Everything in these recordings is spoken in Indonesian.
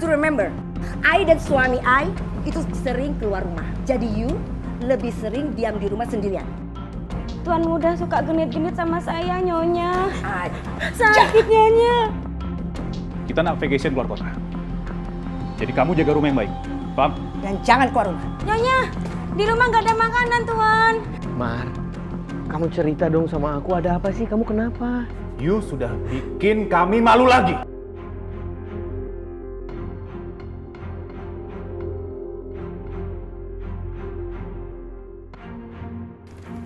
to remember, I dan suami I itu sering keluar rumah. Jadi you lebih sering diam di rumah sendirian. Tuan muda suka genit-genit sama saya, Nyonya. Sakit, Nyonya. Kita nak vacation keluar kota. Jadi kamu jaga rumah yang baik. Paham? Dan jangan keluar rumah. Nyonya, di rumah nggak ada makanan, Tuan. Mar, kamu cerita dong sama aku, ada apa sih? Kamu kenapa? You sudah bikin kami malu lagi.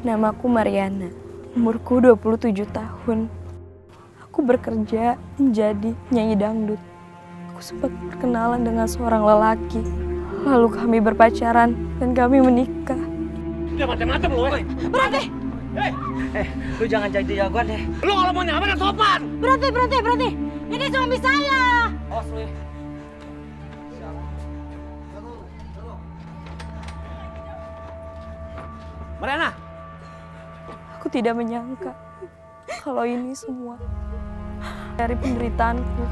Namaku Mariana, umurku 27 tahun. Aku bekerja menjadi penyanyi dangdut. Aku sempat berkenalan dengan seorang lelaki. Lalu kami berpacaran dan kami menikah. Udah macam-macam lo, Berhenti! Lu jangan jadi jagoan deh. Lu kalau mau nyamar kan sopan. Berhenti! Ini suami saya! Awas lu ya. Mariana! Aku tidak menyangka kalau ini semua dari penderitaanku.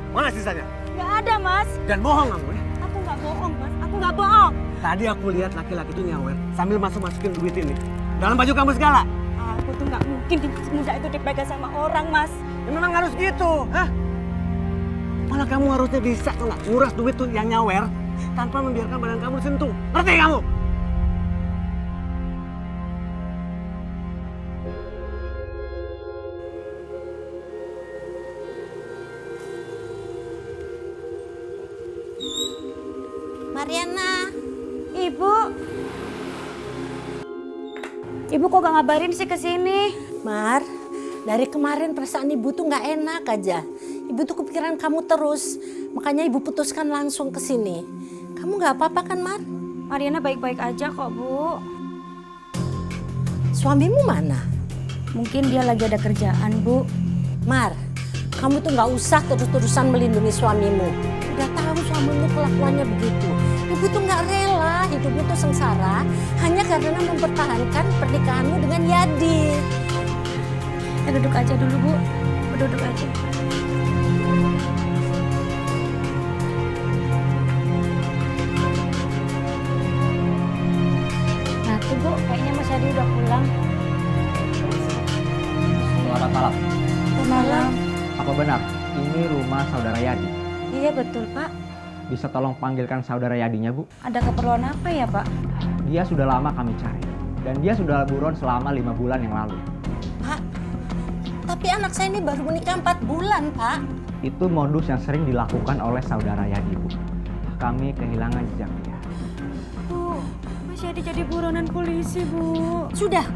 Mana sisanya? Gak ada, Mas. Dan bohong kamu ya? Aku gak bohong, Mas. Aku gak bohong. Tadi aku lihat laki-laki itu nyawer sambil masukin duit ini dalam baju kamu segala. Aku tuh gak mungkin semudah itu dipegang sama orang, Mas. Ya memang harus gitu, hah? Malah kamu harusnya bisa tuh nggak nguras duit tuh yang nyawer tanpa membiarkan badan kamu disentuh. Ngerti kamu? Mariana. Ibu. Ibu kok gak ngabarin sih ke sini? Mar, dari kemarin perasaan ibu tuh nggak enak aja. Ibu tuh kepikiran kamu terus. Makanya ibu putuskan langsung ke sini. Kamu nggak apa-apa kan, Mar? Mariana baik-baik aja kok, Bu. Suamimu mana? Mungkin dia lagi ada kerjaan, Bu. Mar, kamu tuh nggak usah terus-terusan melindungi suamimu. Udah tahu suamimu kelakuannya begitu. Ibu tuh nggak rela hidupmu tuh sengsara hanya karena mempertahankan pernikahanmu dengan Yadi. Duduk aja dulu, Bu. Duduk aja. Nah tuh, Bu. Kayaknya Mas Yadi udah pulang. Selamat malam. Malam. Apa benar ini rumah saudara Yadi? Iya, betul, Pak. Bisa tolong panggilkan saudara Yadinya, Bu? Ada keperluan apa ya, Pak? Dia sudah lama kami cari. Dan dia sudah buron selama 5 bulan yang lalu. Pak, tapi anak saya ini baru menikah 4 bulan, Pak. Itu modus yang sering dilakukan oleh saudara Yadi, Bu. Kami kehilangan jejak dia. Bu, Mas Yadi jadi buronan polisi, Bu. Sudah,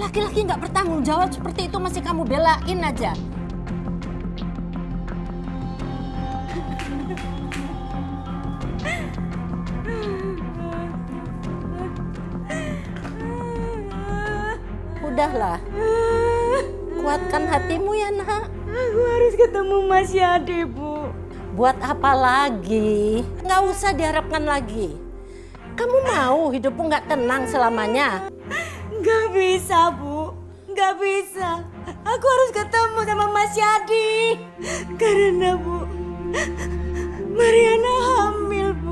laki-laki nggak bertanggung jawab seperti itu masih kamu belain aja. Udahlah, kuatkan hatimu ya nak. Aku harus ketemu Mas Yadi, Bu. Buat apa lagi? Nggak usah diharapkan lagi. Kamu mau hidupmu nggak tenang selamanya? Nggak bisa, Bu. Nggak bisa. Aku harus ketemu sama Mas Yadi. Karena, Bu, Mariana hamil, Bu.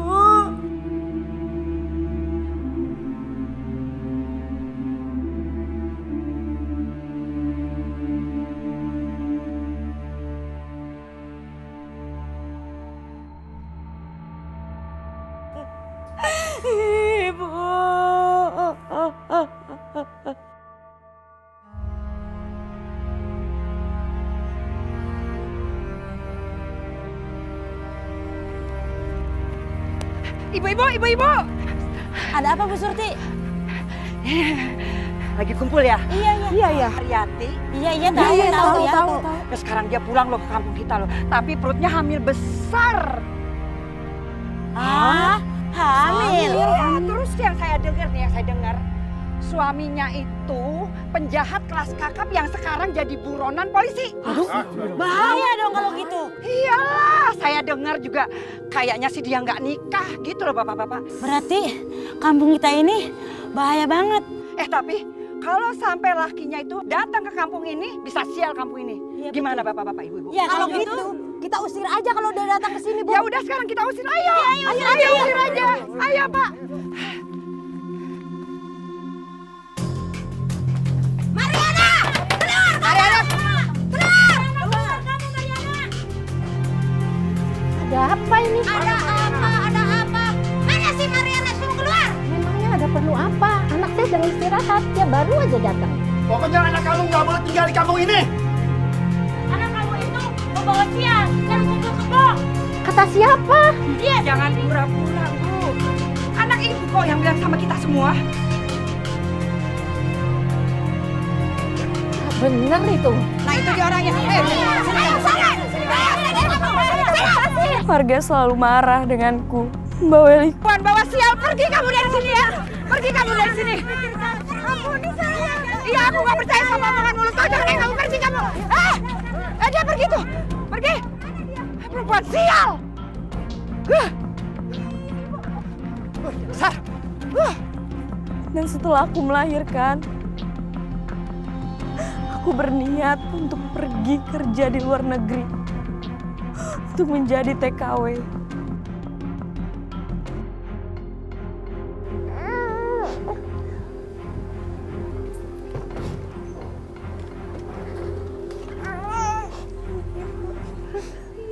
Ibu. Ibu. Ada apa Bu Surti? Lagi kumpul ya? Iya. Haryati. Iya tahu. Terus sekarang dia pulang loh ke kampung kita loh. Tapi perutnya hamil besar. Ah, hamil. Iya, terus yang saya dengar, suaminya itu penjahat kelas kakap yang sekarang jadi buronan polisi. Bahaya dong kalau gitu. Iyalah, saya dengar juga kayaknya sih dia nggak nikah gitu loh bapak-bapak. Berarti kampung kita ini bahaya banget. Tapi kalau sampai lakinya itu datang ke kampung ini, bisa sial kampung ini. Gimana bapak-bapak, ibu-ibu? Ya kalau gitu kita usir aja kalau udah datang ke sini, Bu. Ya udah sekarang kita usir. Ayo usir aja. Ayo Pak. Mariana! Keluar! Mariana! Keluar! Keluar kamu, Mariana! Ada apa ini? Ada apa? Ada apa? Mana sih Mariana? Suruh keluar! Memangnya ada perlu apa? Anak saya sedang istirahat, dia baru aja datang. Pokoknya anak kamu nggak boleh tinggal di kampung ini. Anak kamu itu membawa sial dan kumpul kebo. Kata siapa? Dia. Jangan pura-pura, Bu. Anak ibu kok yang bilang sama kita semua. Bener itu. Nah itu dia orangnya. Warga selalu marah denganku. Mbak Weli, Puan bawa sial, pergi kamu dari sini ya. Pergi kamu dari sini. Iya, aku nggak percaya sama omongan mulut kau. Jangan kamu pergi kamu. Dia pergi tuh. Pergi. Perempuan sial. Besar. dan setelah aku melahirkan, aku berniat untuk pergi kerja di luar negeri untuk menjadi TKW.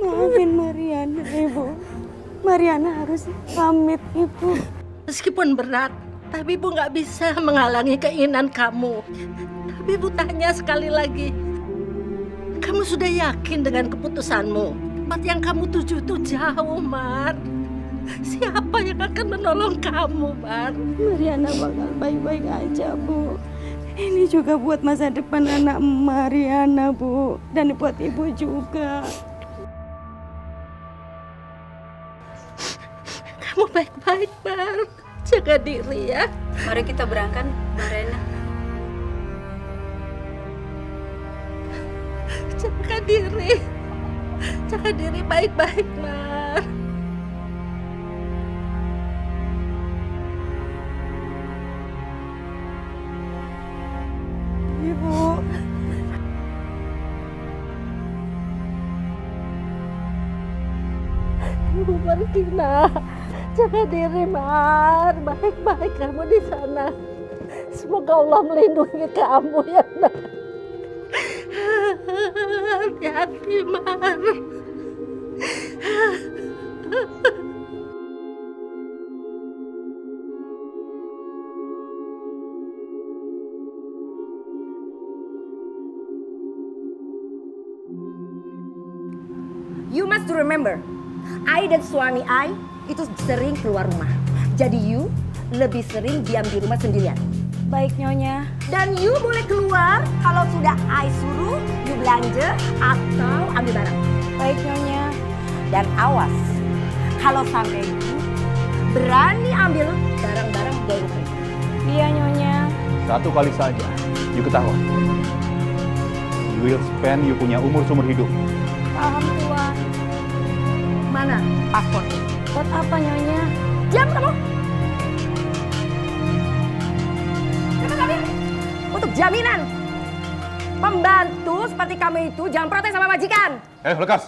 Maafin Mariana, Ibu. Mariana harus pamit, Ibu. Meskipun berat, tapi Ibu nggak bisa menghalangi keinginan kamu. Tapi Ibu tanya sekali lagi, kamu sudah yakin dengan keputusanmu? Tempat yang kamu tuju itu jauh, Mar. Siapa yang akan menolong kamu, Mar? Mariana bakal baik-baik aja, Bu. Ini juga buat masa depan anak Mariana, Bu. Dan buat Ibu juga. Kamu baik-baik, Mar. Jaga diri ya. Mari kita berangkat, Mariana. Jaga diri. Jaga diri baik-baik, Mar. Ibu. Ibu pergi, nak. Jaga diri, Mar. Baik-baik kamu di sana. Semoga Allah melindungi kamu ya, nak. Hati-hati, Mar. You must remember, I dan suami I itu sering keluar rumah. Jadi you lebih sering diam di rumah sendirian. Baik, Nyonya. Dan you boleh keluar kalau sudah I suruh you belanja atau ambil barang. Baik, Nyonya. Dan awas, kalau sampai you berani ambil barang-barang dari rumah itu. Iya, Nyonya. Satu kali saja, you ketahuan. You will spend you punya umur seumur hidup. Paham, Tuan. Mana paspor? Buat apa, Nyonya? Diam kamu. Cepat ambil. Untuk jaminan. Pembantu seperti kamu itu jangan protes sama majikan. Lekas.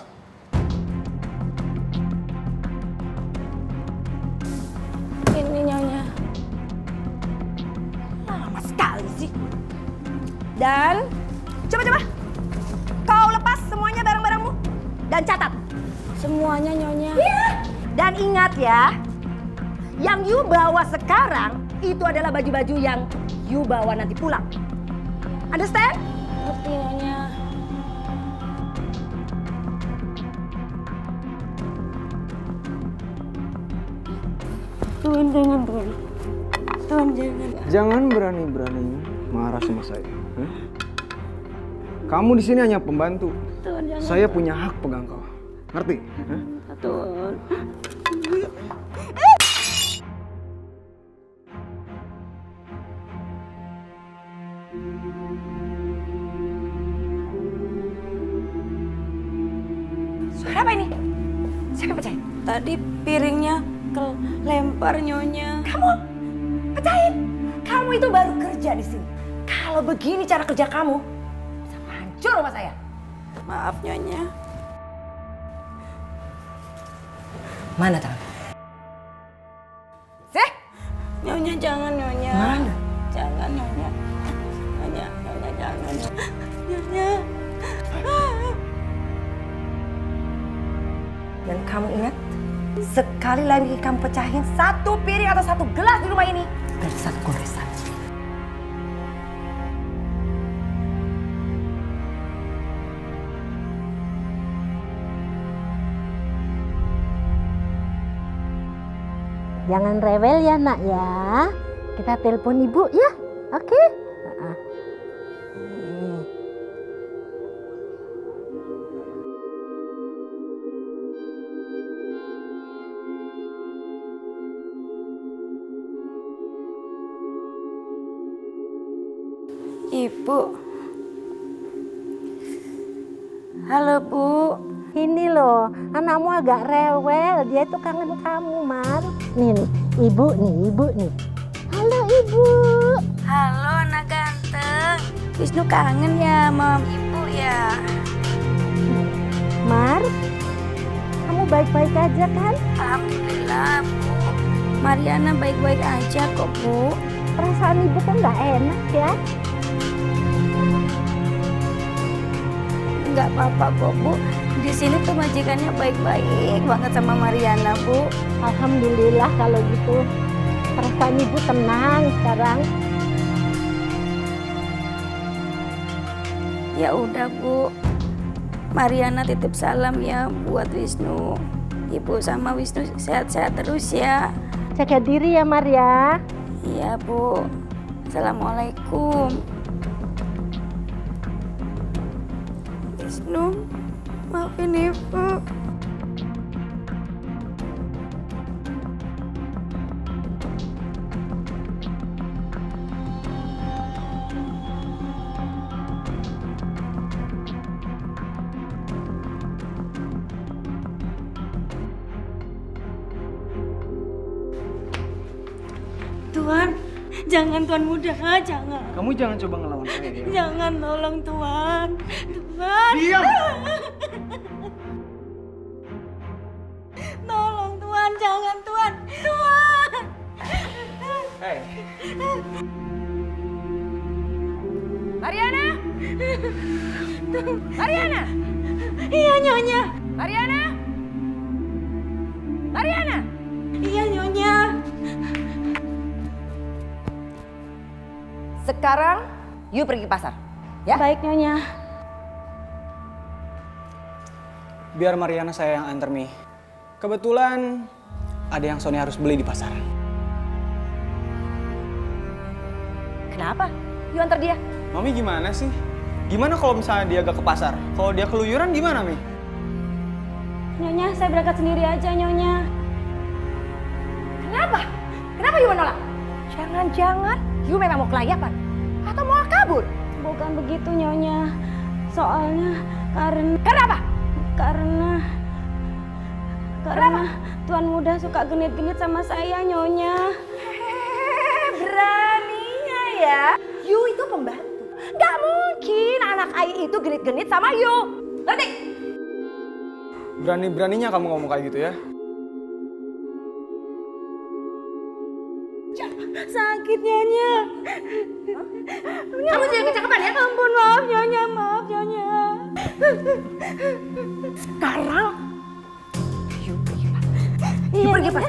Ini, Nyonya. Lama sekali sih. Dan coba-coba kau lepas semuanya barang-barangmu dan catat. Semuanya, Nyonya. Dan ingat ya, yang you bawa sekarang itu adalah baju-baju yang you bawa nanti pulang. Understand? Ngerti, Nyonya. Tuan, jangan, Tuan. Tuan, jangan. Jangan berani-beraninya marah sama saya. Kamu di sini hanya pembantu. Tuan, jangan. Saya punya hak pegang kau. Ngerti? Tuan. Suara apa ini? Siapa yang pecahin? Tadi piringnya kelempar, Nyonya. Kamu pecahin. Kamu itu baru kerja di sini. Kalau begini cara kerja kamu, bisa hancur rumah saya. Maaf Nyonya. Mana tangan? Nyonya jangan Nyonya. Mana? Jangan Nyonya. Nyonya jangan. Nyonya. Dan kamu ingat, sekali lagi kamu pecahin satu piring atau satu gelas di rumah ini dari satu goresan. Jangan rewel ya nak ya. Kita telepon ibu ya. Oke? Ibu. Halo Bu. Ini loh, anakmu agak rewel. Dia itu kangen kamu, Mar. Nih, ibu nih. Halo ibu. Halo anak ganteng. Wisnu kangen ya sama Ibu ya. Mar, kamu baik-baik aja kan? Alhamdulillah Bu. Mariana baik-baik aja kok Bu. Perasaan ibu kan nggak enak ya. Nggak apa-apa kok Bu. Di sini tuh majikannya baik-baik banget sama Mariana Bu. Alhamdulillah kalau gitu. Perasaan ibu tenang sekarang. Ya udah Bu. Mariana titip salam ya buat Wisnu. Ibu sama Wisnu sehat-sehat terus ya. Jaga diri ya Mar ya. Iya Bu. Assalamualaikum. Wisnu, maafin Ibu. Tuan, jangan Tuan muda, jangan. Kamu jangan coba ngelawan saya ya. Jangan, tolong Tuan. Tuan. Diam! Tolong Tuan, jangan Tuan. Tuan. Hei, Mariana? Mariana? Iya Nyonya. Mariana? Mariana? Iya Nyonya. Sekarang, you pergi ke pasar. Ya? Baik Nyonya. biar Mariana saya yang antar Mi. Kebetulan ada yang Sony harus beli di pasar. Kenapa? You antar dia. Mami gimana sih? Gimana kalau misalnya dia gak ke pasar? Kalau dia keluyuran gimana, Mi? Nyonya, saya berangkat sendiri aja, Nyonya. Kenapa? Kenapa you menolak? Jangan-jangan you memang mau kelayapan? Atau mau kabur? Bukan begitu, Nyonya. Soalnya karena... Kenapa? Karena Tuan Muda suka genit-genit sama saya, Nyonya. Beraninya ya. You itu pembantu. Gak mungkin anak Ai itu genit-genit sama you. Ngerti? Berani-beraninya kamu ngomong kayak gitu ya? Sakit, Nyonya. Kamu jangan kecakapan ya? Ampun, maaf, Nyonya. Maaf, Nyonya. Sekarang you pergi Pak. You Iya, pergi Pak.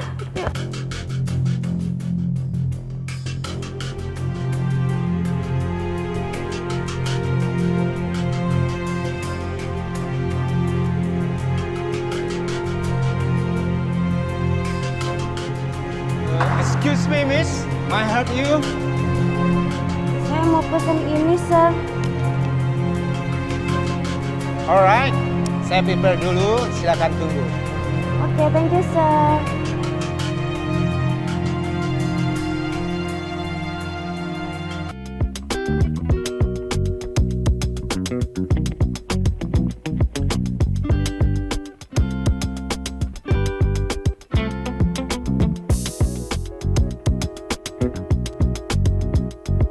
Excuse me, miss. May I help you? Saya mau pesan ini, Sir. Alright. Saya prepare dulu. Silakan tunggu. Oke, thank you, Sir.